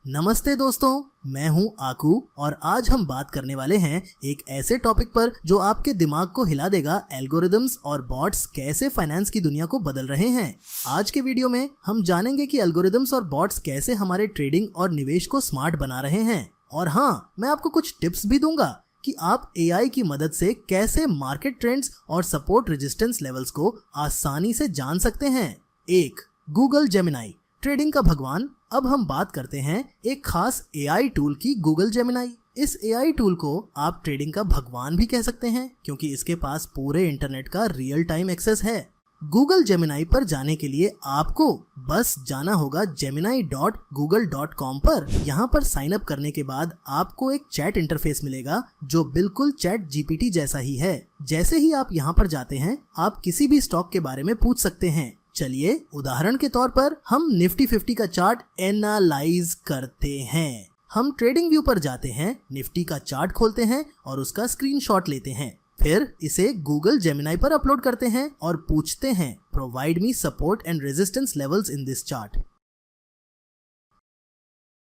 नमस्ते दोस्तों, मैं हूं आकू और आज हम बात करने वाले हैं एक ऐसे टॉपिक पर जो आपके दिमाग को हिला देगा। एल्गोरिदम्स और बॉट्स कैसे फाइनेंस की दुनिया को बदल रहे हैं। आज के वीडियो में हम जानेंगे कि एल्गोरिदम्स और बॉट्स कैसे हमारे ट्रेडिंग और निवेश को स्मार्ट बना रहे हैं। और हाँ, मैं आपको कुछ टिप्स भी दूंगा कि आप AI की मदद से कैसे मार्केट ट्रेंड्स और सपोर्ट रेजिस्टेंस लेवल्स को आसानी से जान सकते हैं। 1. गूगल जेमिनाई, ट्रेडिंग का भगवान। अब हम बात करते हैं एक खास AI टूल की, गूगल जेमिनाई। इस AI टूल को आप ट्रेडिंग का भगवान भी कह सकते हैं क्योंकि इसके पास पूरे इंटरनेट का रियल टाइम एक्सेस है। गूगल जेमिनाई पर जाने के लिए आपको बस जाना होगा gemini.google.com पर। यहाँ पर साइन अप करने के बाद आपको एक चैट इंटरफेस मिलेगा जो बिल्कुल चैट GPT जैसा ही है। जैसे ही आप यहाँ पर जाते हैं, आप किसी भी स्टॉक के बारे में पूछ सकते हैं। चलिए उदाहरण के तौर पर हम निफ्टी 50 का चार्ट एनालाइज करते हैं। हम ट्रेडिंग व्यू पर जाते हैं, निफ्टी का चार्ट खोलते हैं और उसका स्क्रीनशॉट लेते हैं। फिर इसे गूगल जेमिनाई पर अपलोड करते हैं और पूछते हैं provide me support and resistance levels in this chart.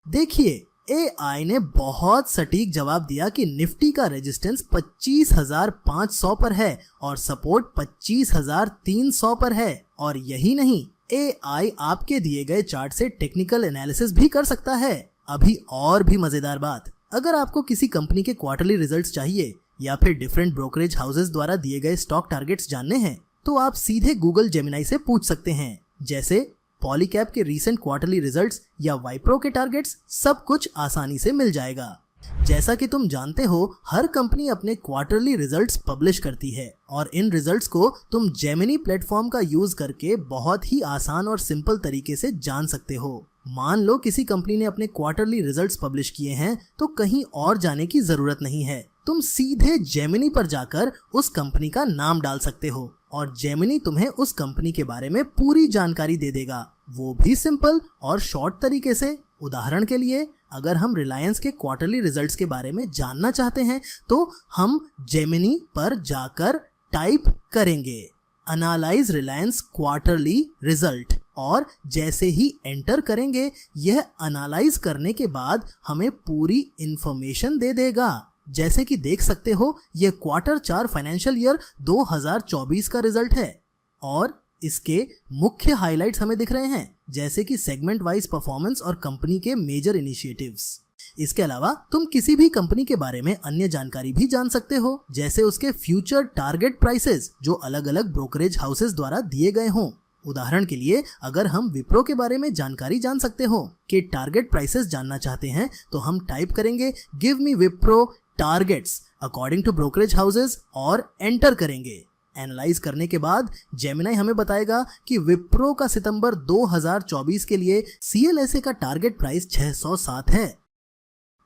देखिए, AI ने बहुत सटीक जवाब दिया कि निफ्टी का रेजिस्टेंस 25,500 पर है और सपोर्ट 25,300 पर है। और यही नहीं, AI आपके दिए गए चार्ट से टेक्निकल एनालिसिस भी कर सकता है। अभी और भी मजेदार बात, अगर आपको किसी कंपनी के क्वार्टरली रिजल्ट्स चाहिए या फिर डिफरेंट ब्रोकरेज हाउसेस द्वारा दिए गए स्टॉक टारगेट्स जानने हैं, तो आप सीधे गूगल जेमिनाई से पूछ सकते हैं। जैसे पॉलीकैब के रीसेंट क्वार्टरली रिजल्ट्स या वाइप्रो के टारगेट्स, सब कुछ आसानी से मिल जाएगा। जैसा कि तुम जानते हो, हर कंपनी अपने क्वार्टरली रिजल्ट्स पब्लिश करती है और इन रिजल्ट्स को तुम जेमिनी प्लेटफॉर्म का यूज करके बहुत ही आसान और सिंपल तरीके से जान सकते हो। मान लो किसी कंपनी ने अपने क्वार्टरली रिजल्ट्स पब्लिश किए हैं, तो कहीं और जाने की जरूरत नहीं है। तुम सीधे जेमिनी पर जाकर उस कंपनी का नाम डाल सकते हो और जेमिनी तुम्हें उस कंपनी के बारे में पूरी जानकारी दे देगा, वो भी सिंपल और शॉर्ट तरीके से। उदाहरण के लिए, अगर हम रिलायंस के क्वार्टरली रिजल्ट्स के बारे में जानना चाहते हैं तो हम जेमिनी पर जाकर टाइप करेंगे एनालाइज रिलायंस क्वार्टरली रिजल्ट और जैसे ही एंटर करेंगे, यह एनालाइज करने के बाद हमें पूरी इंफॉर्मेशन दे देगा। जैसे कि देख सकते हो, यह Q4 फाइनेंशियल ईयर 2024 का रिजल्ट है और इसके मुख्य हाइलाइट्स हमें दिख रहे हैं, जैसे कि सेगमेंट वाइज परफॉर्मेंस और कंपनी के मेजर इनिशिएटिव्स। इसके अलावा तुम किसी भी कंपनी के बारे में अन्य जानकारी भी जान सकते हो, जैसे उसके फ्यूचर टारगेट प्राइसेस जो अलग अलग ब्रोकरेज हाउसेस द्वारा दिए गए हों। उदाहरण के लिए, अगर हम विप्रो के बारे में जानकारी जान सकते हो कि टारगेट प्राइसेस जानना चाहते हैं, तो हम टाइप करेंगे give me Wipro targets according to brokerage houses और एंटर करेंगे। एनालाइज करने के बाद जेमिनाई हमें बताएगा कि विप्रो का सितंबर 2024 के लिए CLSA का टारगेट प्राइस 607 है।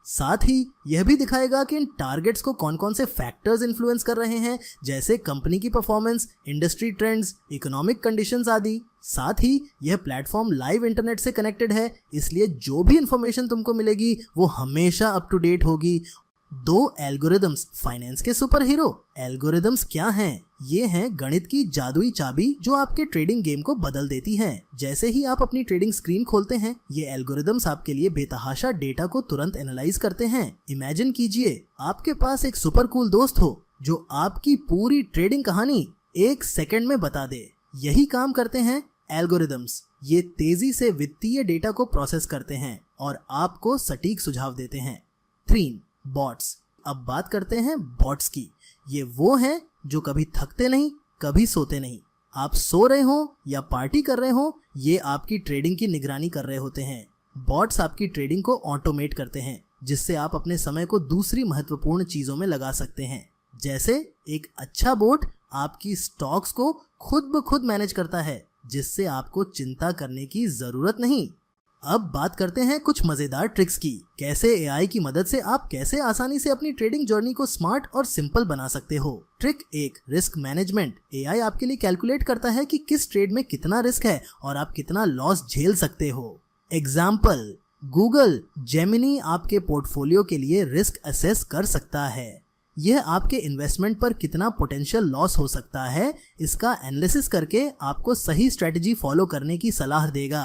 साथ ही यह भी दिखाएगा कि इन टारगेट्स को कौन कौन से फैक्टर्स इन्फ्लुएंस कर रहे हैं, जैसे कंपनी की performance, industry trends, economic conditions आदि। साथ ही यह प्लेटफॉर्म लाइव इंटरनेट से कनेक्टेड है, इसलिए जो भी इंफॉर्मेशन तुमको मिलेगी वो हमेशा अप टू डेट होगी। 2 एल्गोरिदम्स, फाइनेंस के सुपर हीरो। एल्गोरिदम्स क्या हैं? ये हैं गणित की जादुई चाबी जो आपके ट्रेडिंग गेम को बदल देती है। जैसे ही आप अपनी ट्रेडिंग स्क्रीन खोलते हैं, ये एल्गोरिदम्स आपके लिए बेतहाशा डेटा को तुरंत एनालाइज करते हैं। इमेजिन कीजिए, आपके पास एक सुपर कूल दोस्त हो जो आपकी पूरी ट्रेडिंग कहानी 1 सेकंड में बता दे। यही काम करते हैं एल्गोरिदम्स। ये तेजी से वित्तीय डेटा को प्रोसेस करते हैं और आपको सटीक सुझाव देते हैं। 3. बॉट्स। अब बात करते हैं बॉट्स की। ये वो हैं जो कभी थकते नहीं, कभी सोते नहीं। आप सो रहे हो या पार्टी कर रहे हो, ये आपकी ट्रेडिंग की निगरानी कर रहे होते हैं। बॉट्स आपकी ट्रेडिंग को ऑटोमेट करते हैं, जिससे आप अपने समय को दूसरी महत्वपूर्ण चीजों में लगा सकते हैं। जैसे एक अच्छा बोट आपकी स्टॉक्स को खुद ब खुद मैनेज करता है, जिससे आपको चिंता करने की जरूरत नहीं। अब बात करते हैं कुछ मजेदार ट्रिक्स की। कैसे AI की मदद से आप कैसे आसानी से अपनी ट्रेडिंग जर्नी को स्मार्ट और सिंपल बना सकते हो। Trick 1, risk management. AI आपके लिए कैलकुलेट करता है कि किस ट्रेड में कितना रिस्क है और आप कितना लॉस झेल सकते हो। एग्जाम्पल, गूगल जेमिनी आपके पोर्टफोलियो के लिए रिस्क असेस कर सकता है। यह आपके इन्वेस्टमेंट पर कितना पोटेंशियल लॉस हो सकता है इसका एनालिसिस करके आपको सही स्ट्रेटजी फॉलो करने की सलाह देगा।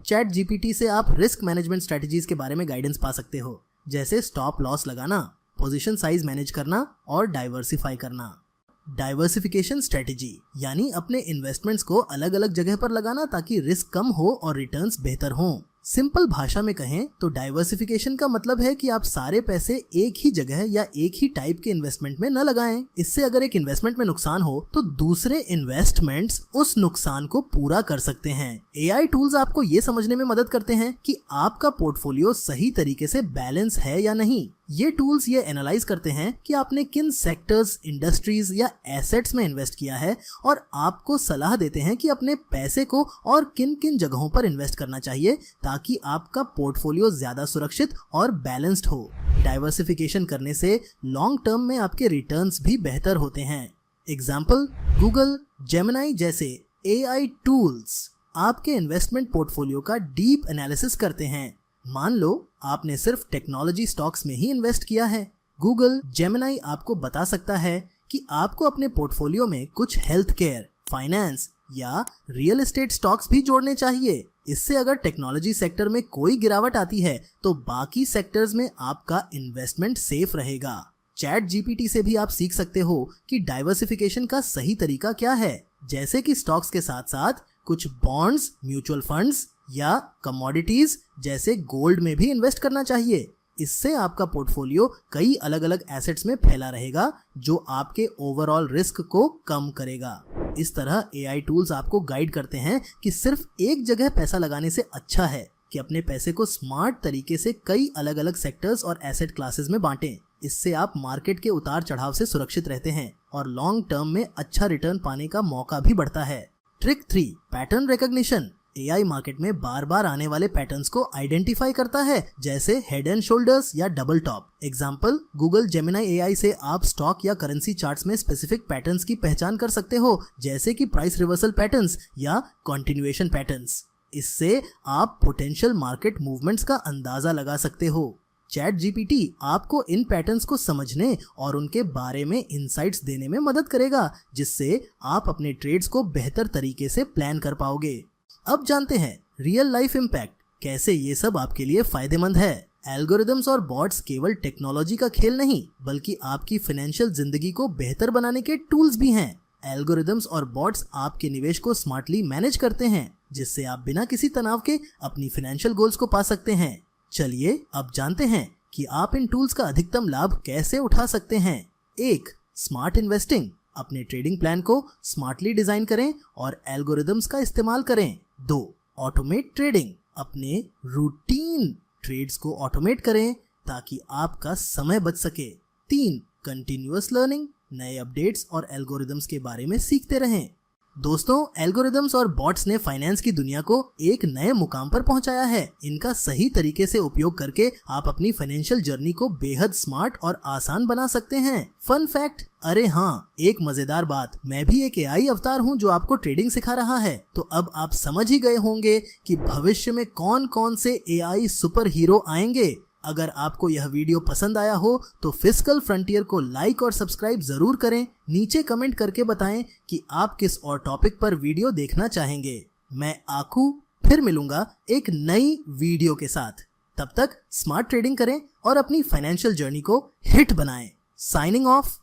चैट जीपीटी से आप रिस्क मैनेजमेंट स्ट्रेटजीज के बारे में गाइडेंस पा सकते हो, जैसे स्टॉप लॉस लगाना, पोजीशन साइज मैनेज करना और डाइवर्सिफाई करना। डाइवर्सिफिकेशन स्ट्रेटजी यानी अपने इन्वेस्टमेंट्स को अलग अलग जगह पर लगाना ताकि रिस्क कम हो और रिटर्न्स बेहतर हों। सिंपल भाषा में कहें तो डाइवर्सिफिकेशन का मतलब है कि आप सारे पैसे एक ही जगह या एक ही टाइप के इन्वेस्टमेंट में न लगाएं। इससे अगर एक इन्वेस्टमेंट में नुकसान हो तो दूसरे इन्वेस्टमेंट्स उस नुकसान को पूरा कर सकते हैं। एआई टूल्स आपको ये समझने में मदद करते हैं कि आपका पोर्टफोलियो सही तरीके से बैलेंस है या नहीं। ये टूल्स ये एनालाइज करते हैं कि आपने किन सेक्टर्स, इंडस्ट्रीज या एसेट्स में इन्वेस्ट किया है और आपको सलाह देते हैं कि अपने पैसे को और किन किन जगहों पर इन्वेस्ट करना चाहिए ताकि आपका पोर्टफोलियो ज्यादा सुरक्षित और बैलेंस्ड हो। डाइवर्सिफिकेशन करने से लॉन्ग टर्म में आपके रिटर्न्स भी बेहतर होते हैं। एग्जाम्पल, गूगल, जेमिनी जैसे एआई टूल्स आपके इन्वेस्टमेंट पोर्टफोलियो का डीप एनालिसिस करते हैं। मान लो आपने सिर्फ टेक्नोलॉजी स्टॉक्स में ही इन्वेस्ट किया है। गूगल, जेमिनी आपको बता सकता है कि आपको अपने पोर्टफोलियो में कुछ हेल्थ केयर, फाइनेंस या रियल एस्टेट स्टॉक्स भी जोड़ने चाहिए। इससे अगर टेक्नोलॉजी सेक्टर में कोई गिरावट आती है तो बाकी सेक्टर्स में आपका इन्वेस्टमेंट सेफ रहेगा। चैट जीपीटी से भी आप सीख सकते हो कि डाइवर्सिफिकेशन का सही तरीका क्या है, जैसे कि स्टॉक्स के साथ साथ कुछ बॉन्ड्स, म्यूचुअल फंड्स या कमोडिटीज जैसे गोल्ड में भी इन्वेस्ट करना चाहिए। इससे आपका पोर्टफोलियो कई अलग अलग एसेट्स में फैला रहेगा जो आपके ओवरऑल रिस्क को कम करेगा। इस तरह एआई टूल्स आपको गाइड करते हैं कि सिर्फ एक जगह पैसा लगाने से अच्छा है कि अपने पैसे को स्मार्ट तरीके से कई अलग अलग सेक्टर्स और एसेट क्लासेस में बांटें। इससे आप मार्केट के उतार चढ़ाव से सुरक्षित रहते हैं और लॉन्ग टर्म में अच्छा रिटर्न पाने का मौका भी बढ़ता है। Trick 3, pattern recognition. AI market में बार बार आने वाले पैटर्न्स को आइडेंटिफाई करता है, जैसे हेड एंड शोल्डर्स या double top. Example, Google Gemini AI से आप स्टॉक या करेंसी चार्ट्स में स्पेसिफिक पैटर्न्स की पहचान कर सकते हो, जैसे कि प्राइस रिवर्सल पैटर्न्स या कंटिन्यूएशन पैटर्न्स। इससे आप पोटेंशियल मार्केट मूवमेंट्स का अंदाजा लगा सकते हो। चैट जीपीटी आपको इन पैटर्न्स को समझने और उनके बारे में इनसाइट्स देने में मदद करेगा, जिससे आप अपने ट्रेड्स को बेहतर तरीके से प्लान कर पाओगे। अब जानते हैं रियल लाइफ इम्पैक्ट, कैसे ये सब आपके लिए फायदेमंद है। एल्गोरिदम्स और बॉट्स केवल टेक्नोलॉजी का खेल नहीं बल्कि आपकी फाइनेंशियल जिंदगी को बेहतर बनाने के टूल्स भी हैं। एल्गोरिदम्स और बॉट्स आपके निवेश को स्मार्टली मैनेज करते हैं, जिससे आप बिना किसी तनाव के अपनी फाइनेंशियल गोल्स को पा सकते हैं। चलिए अब जानते हैं कि आप इन टूल्स का अधिकतम लाभ कैसे उठा सकते हैं। 1. Smart investing. अपने ट्रेडिंग प्लान को स्मार्टली डिजाइन करें और एल्गोरिदम्स का इस्तेमाल करें। 2. Automate trading. अपने रूटीन ट्रेड्स को ऑटोमेट करें ताकि आपका समय बच सके। 3. Continuous learning. नए अपडेट्स और एल्गोरिदम्स के बारे में सीखते रहें। दोस्तों, एल्गोरिदम्स और बॉट्स ने फाइनेंस की दुनिया को एक नए मुकाम पर पहुंचाया है। इनका सही तरीके से उपयोग करके आप अपनी फाइनेंशियल जर्नी को बेहद स्मार्ट और आसान बना सकते हैं। फन फैक्ट, अरे हाँ, एक मजेदार बात, मैं भी एक एआई अवतार हूँ जो आपको ट्रेडिंग सिखा रहा है। तो अब आप समझ ही गए होंगे कि भविष्य में कौन कौन से एआई सुपर हीरो आएंगे। अगर आपको यह वीडियो पसंद आया हो तो फिस्कल फ्रंटियर को लाइक और सब्सक्राइब जरूर करें। नीचे कमेंट करके बताएं कि आप किस और टॉपिक पर वीडियो देखना चाहेंगे। मैं आकू फिर मिलूंगा एक नई वीडियो के साथ। तब तक स्मार्ट ट्रेडिंग करें और अपनी फाइनेंशियल जर्नी को हिट बनाएं। Signing off.